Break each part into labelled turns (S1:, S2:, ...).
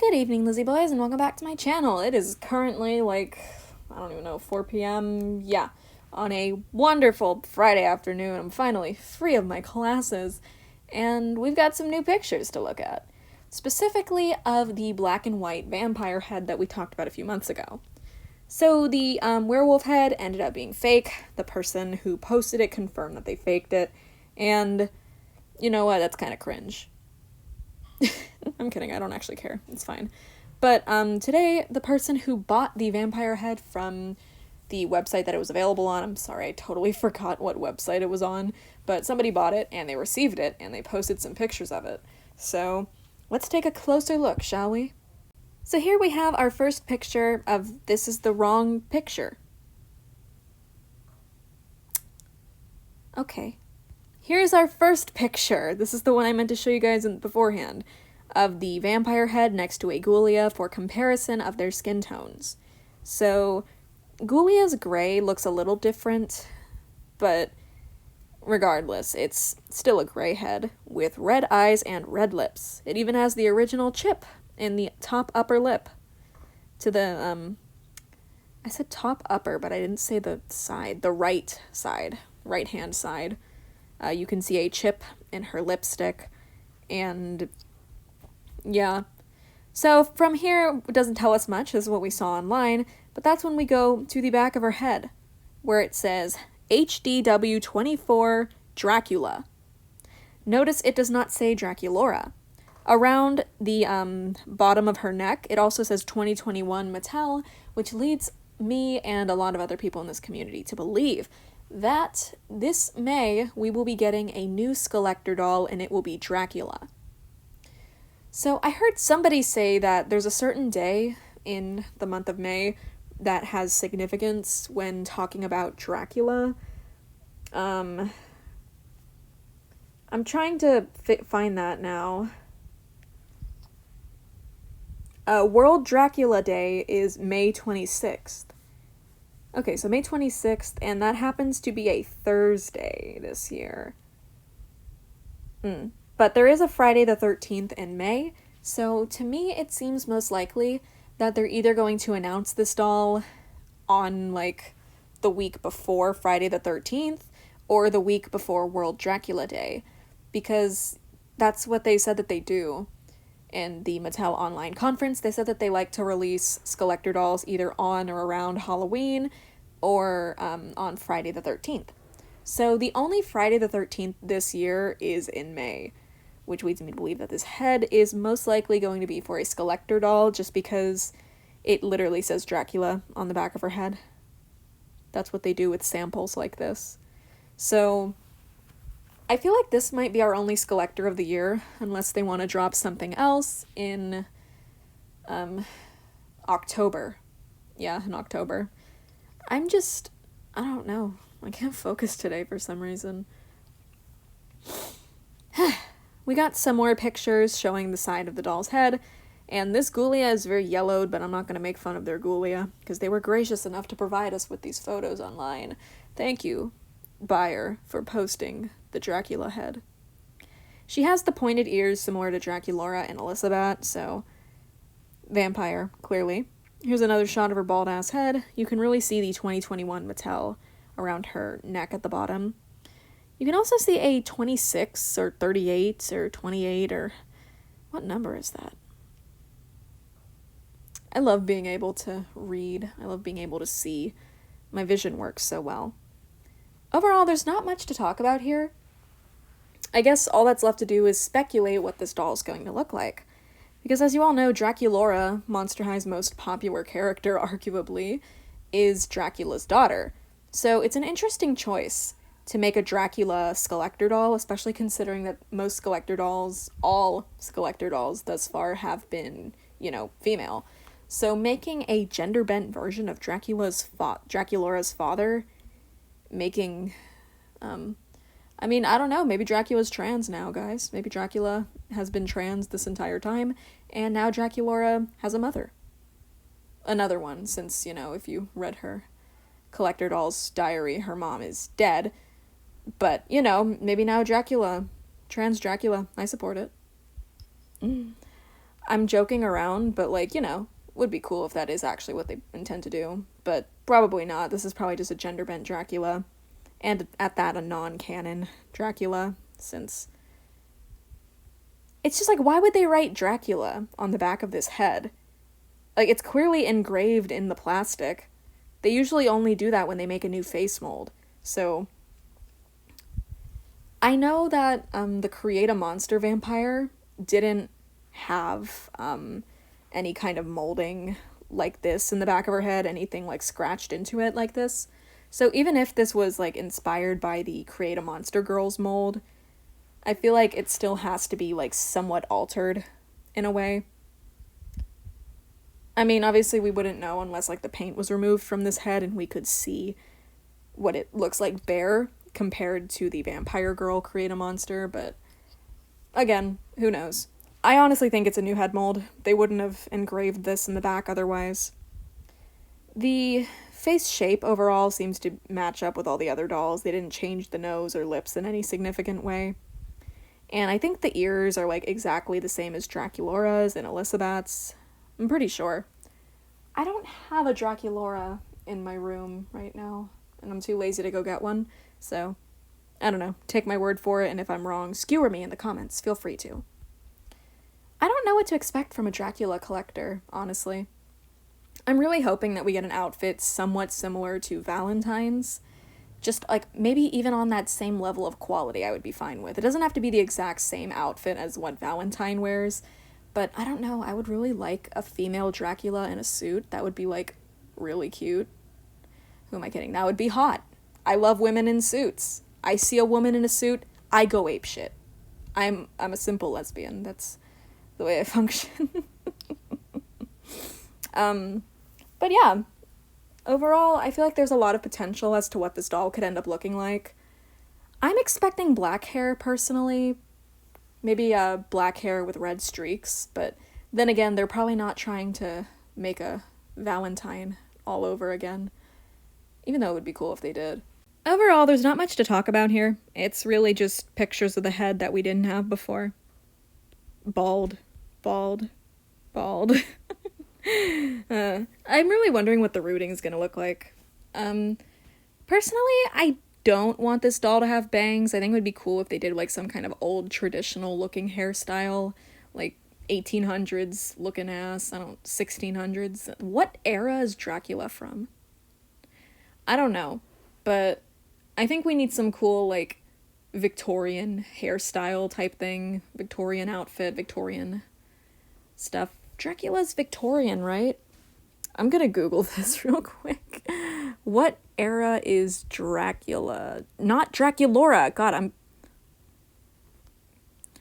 S1: Good evening, Lizzie boys, and welcome back to my channel. It is currently like, I don't even know, 4 p.m. Yeah, on a wonderful Friday afternoon. I'm finally free of my classes, and we've got some new pictures to look at. Specifically of the black and white vampire head that we talked about a few months ago. So the werewolf head ended up being fake. The person who posted it confirmed that they faked it, and you know what, that's kind of cringe. I'm kidding, I don't actually care. It's fine. But today, the person who bought the vampire head from the website that it was available on, I'm sorry, I totally forgot what website it was on, but somebody bought it, and they received it, and they posted some pictures of it. So, let's take a closer look, shall we? So here we have our first picture of this is the wrong picture. Okay. Here's our first picture. This is the one I meant to show you guys beforehand, of the vampire head next to a ghoulia for comparison of their skin tones. So, ghoulia's gray looks a little different, but regardless, it's still a gray head with red eyes and red lips. It even has the original chip in the top upper lip. To the, I said top upper, but I didn't say the side, the right side, right-hand side. You can see a chip in her lipstick, and yeah. So from here, it doesn't tell us much, this is what we saw online, but that's when we go to the back of her head, where it says, HDW24 Dracula. Notice it does not say Draculora. Around the bottom of her neck, it also says 2021 Mattel, which leads me and a lot of other people in this community to believe that this May we will be getting a new SKULLECTOR doll, and it will be Dracula. So I heard somebody say that there's a certain day in the month of May that has significance when talking about Dracula. I'm trying to find that now. World Dracula Day is May 26th. Okay, so May 26th, and that happens to be a Thursday this year. But there is a Friday the 13th in May, so to me it seems most likely that they're either going to announce this doll on, like, the week before Friday the 13th, or the week before World Dracula Day, because that's what they said that they do. In the Mattel online conference, they said that they like to release SKULLECTOR dolls either on or around Halloween or on Friday the 13th. So the only Friday the 13th this year is in May, which leads me to believe that this head is most likely going to be for a SKULLECTOR doll just because it literally says Dracula on the back of her head. That's what they do with samples like this. So I feel like this might be our only SKULLECTOR of the year, unless they want to drop something else in October. Yeah, in October. I don't know. I can't focus today for some reason. We got some more pictures showing the side of the doll's head, and this ghoulia is very yellowed, but I'm not going to make fun of their ghoulia, because they were gracious enough to provide us with these photos online. Thank you, buyer, for posting the Dracula head. She has the pointed ears similar to Draculora and Elizabeth, so vampire, clearly. Here's another shot of her bald-ass head. You can really see the 2021 Mattel around her neck at the bottom. You can also see a 26 or 38 or 28 or... what number is that? I love being able to read. I love being able to see. My vision works so well. Overall, there's not much to talk about here. I guess all that's left to do is speculate what this doll is going to look like. Because as you all know, Draculora, Monster High's most popular character, arguably, is Dracula's daughter. So it's an interesting choice to make a Dracula SKULLECTOR doll, especially considering that most SKULLECTOR dolls, all SKULLECTOR dolls thus far have been, female. So making a gender-bent version of Dracula's father, making, I don't know, maybe Dracula's trans now, guys. Maybe Dracula has been trans this entire time, and now Draculora has a mother. Another one, since, if you read her Collector Doll's diary, her mom is dead. But, maybe now Dracula, trans Dracula, I support it. I'm joking around, but like, would be cool if that is actually what they intend to do. But probably not. This is probably just a gender bent Dracula. And at that, a non-canon Dracula, since it's just like, why would they write Dracula on the back of this head? Like, it's clearly engraved in the plastic. They usually only do that when they make a new face mold. So, I know that the Create a Monster vampire didn't have any kind of molding like this in the back of her head, anything like scratched into it like this. So even if this was like inspired by the Create a Monster Girls mold, I feel like it still has to be like somewhat altered in a way. I mean, obviously we wouldn't know unless like the paint was removed from this head and we could see what it looks like bare compared to the Vampire Girl Create a Monster, but again, who knows? I honestly think it's a new head mold. They wouldn't have engraved this in the back otherwise. The face shape overall seems to match up with all the other dolls. They didn't change the nose or lips in any significant way. And I think the ears are like exactly the same as Draculaura's and Elizabeth's. I'm pretty sure. I don't have a Draculaura in my room right now, and I'm too lazy to go get one, so I don't know. Take my word for it, and if I'm wrong, skewer me in the comments. Feel free to. I don't know what to expect from a Dracula collector, honestly. I'm really hoping that we get an outfit somewhat similar to Valentine's. Just, like, maybe even on that same level of quality I would be fine with. It doesn't have to be the exact same outfit as what Valentine wears, but I don't know, I would really like a female Dracula in a suit. That would be, like, really cute. Who am I kidding? That would be hot. I love women in suits. I see a woman in a suit, I go apeshit. I'm a simple lesbian. That's the way I function. But yeah, overall, I feel like there's a lot of potential as to what this doll could end up looking like. I'm expecting black hair, personally. Maybe black hair with red streaks, but then again, they're probably not trying to make a Valentine all over again. Even though it would be cool if they did. Overall, there's not much to talk about here. It's really just pictures of the head that we didn't have before. Bald. Bald. Bald. I'm really wondering what the rooting is gonna look like. Personally, I don't want this doll to have bangs. I think it would be cool if they did like some kind of old traditional looking hairstyle, like 1800s looking ass, 1600s. What era is Dracula from? I don't know, but I think we need some cool like Victorian hairstyle type thing, Victorian outfit, Victorian stuff. Dracula's Victorian, right? I'm gonna Google this real quick. What era is Dracula? Not Draculaura. God,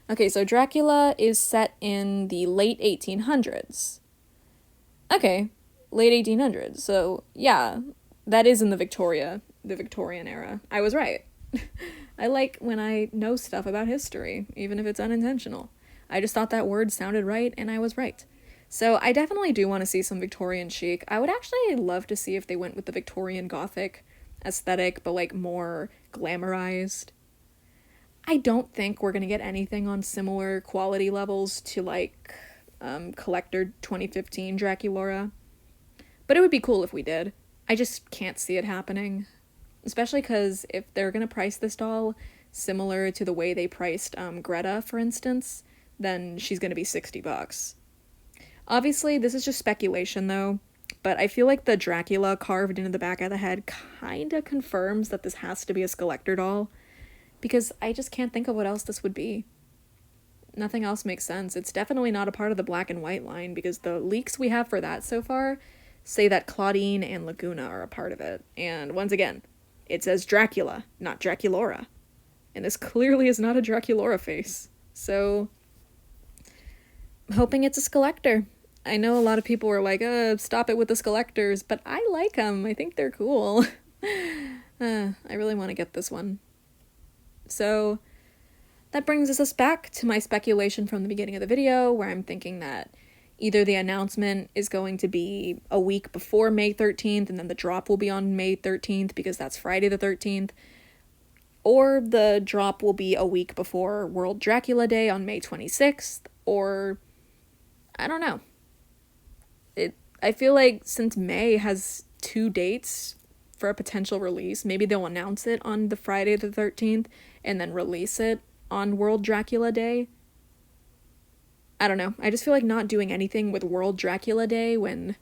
S1: Okay, so Dracula is set in the late 1800s. Okay, late 1800s. So, yeah, that is in the Victorian era. I was right. I like when I know stuff about history, even if it's unintentional. I just thought that word sounded right, and I was right. So I definitely do want to see some Victorian chic. I would actually love to see if they went with the Victorian Gothic aesthetic, but like more glamorized. I don't think we're going to get anything on similar quality levels to like Collector 2015 Draculaura. But it would be cool if we did. I just can't see it happening. Especially because if they're going to price this doll similar to the way they priced Greta, for instance, then she's going to be $60. Obviously, this is just speculation, though, but I feel like the Dracula carved into the back of the head kinda confirms that this has to be a Skeletor doll, because I just can't think of what else this would be. Nothing else makes sense. It's definitely not a part of the black and white line, because the leaks we have for that so far say that Claudine and Laguna are a part of it, and once again, it says Dracula, not Draculaura, and this clearly is not a Draculaura face, so I'm hoping it's a Skeletor. I know a lot of people were like, stop it with the Skelectors, but I like them. I think they're cool. I really want to get this one. So that brings us back to my speculation from the beginning of the video, where I'm thinking that either the announcement is going to be a week before May 13th, and then the drop will be on May 13th, because that's Friday the 13th, or the drop will be a week before World Dracula Day on May 26th, or I don't know. I feel like since May has 2 dates for a potential release, maybe they'll announce it on the Friday the 13th and then release it on World Dracula Day. I don't know. I just feel like not doing anything with World Dracula Day when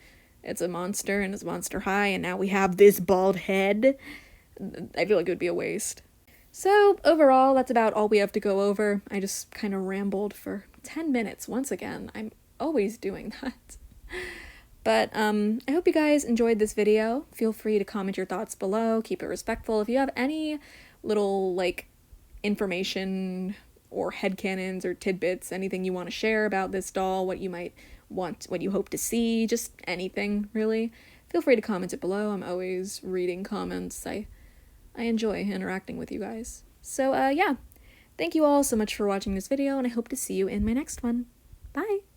S1: it's a monster and it's Monster High and now we have this bald head. I feel like it would be a waste. So overall, that's about all we have to go over. I just kind of rambled for 10 minutes once again. I'm always doing that. But I hope you guys enjoyed this video. Feel free to comment your thoughts below. Keep it respectful. If you have any little, like, information or headcanons or tidbits, anything you want to share about this doll, what you might want, what you hope to see, just anything, really, feel free to comment it below. I'm always reading comments. I enjoy interacting with you guys. So, yeah. Thank you all so much for watching this video, and I hope to see you in my next one. Bye!